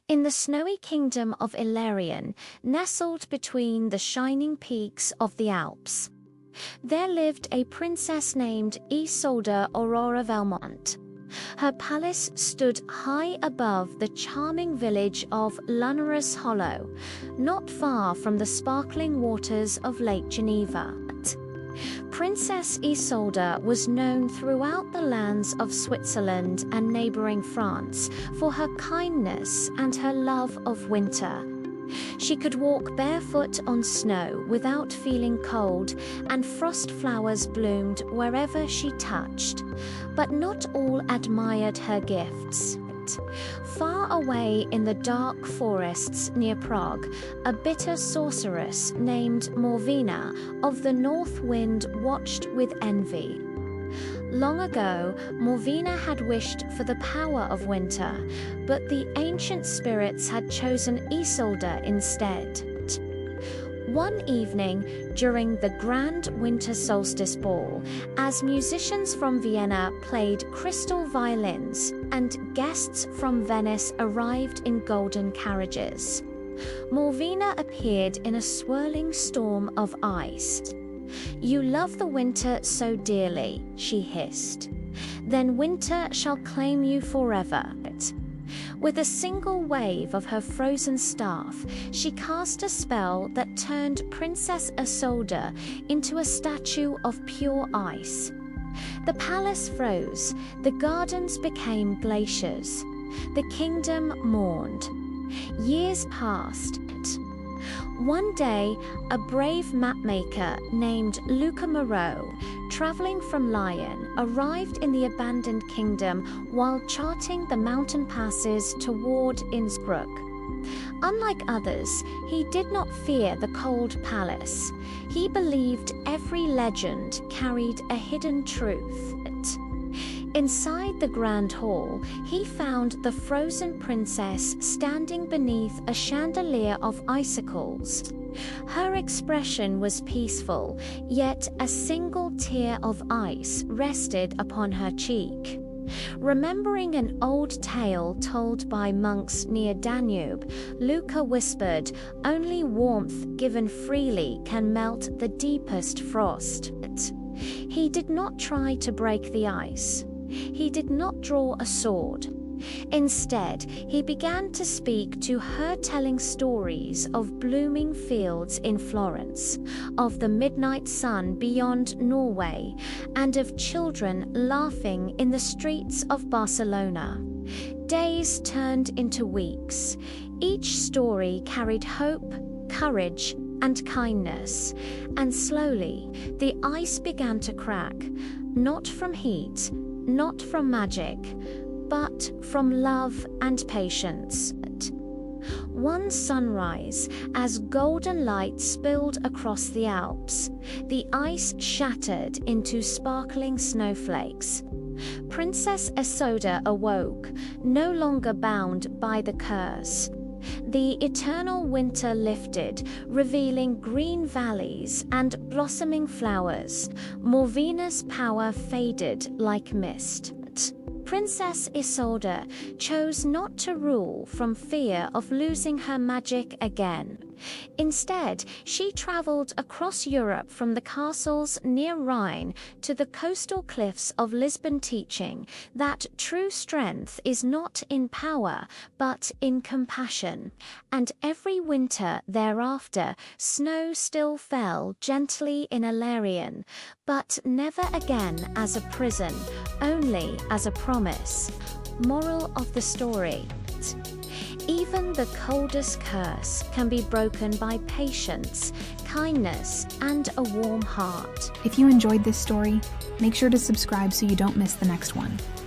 In the snowy kingdom of Illyrian, nestled between the shining peaks of the Alps, there lived a princess named Isolde Aurora Valmont. Her palace stood high above the charming village of Lunarus Hollow, not far from the sparkling waters of Lake Geneva. Princess Isolde was known throughout the lands of Switzerland and neighboring France for her kindness and her love of winter. She could walk barefoot on snow without feeling cold, and frost flowers bloomed wherever she touched. But not all admired her gifts. Far away in the dark forests near Prague, a bitter sorceress named Morvina of the North Wind watched with envy. Long ago, Morvina had wished for the power of winter, but the ancient spirits had chosen Isolde instead. One evening, during the grand winter solstice ball, as musicians from Vienna played crystal violins and guests from Venice arrived in golden carriages, Morvina appeared in a swirling storm of ice. "You love the winter so dearly," she hissed. "Then winter shall claim you forever." With a single wave of her frozen staff, she cast a spell that turned Princess Isolde into a statue of pure ice. The palace froze, the gardens became glaciers, the kingdom mourned. Years passed. One day, a brave mapmaker named Luca Moreau, traveling from Lyon, arrived in the abandoned kingdom while charting the mountain passes toward Innsbruck. Unlike others, he did not fear the cold palace. He believed every legend carried a hidden truth. Inside the grand hall, he found the frozen princess standing beneath a chandelier of icicles. Her expression was peaceful, yet a single tear of ice rested upon her cheek. Remembering an old tale told by monks near Danube, Luca whispered, "Only warmth given freely can melt the deepest frost." He did not try to break the ice. He did not draw a sword. Instead, he began to speak to her, telling stories of blooming fields in Florence, of the midnight sun beyond Norway, and of children laughing in the streets of Barcelona. Days turned into weeks. Each story carried hope, courage, and kindness, and slowly the ice began to crack, not from heat, not from magic, but from love and patience. One sunrise, as golden light spilled across the Alps, the ice shattered into sparkling snowflakes. Princess Isolde awoke, no longer bound by the curse. The eternal winter lifted, revealing green valleys and blossoming flowers. Morvina's power faded like mist. Princess Isolde chose not to rule from fear of losing her magic again. Instead, she traveled across Europe from the castles near Rhine to the coastal cliffs of Lisbon, teaching that true strength is not in power, but in compassion. And every winter thereafter, snow still fell gently in Illyrian, but never again as a prison, only as a promise. Moral of the story: even the coldest curse can be broken by patience, kindness, and a warm heart. If you enjoyed this story, make sure to subscribe so you don't miss the next one.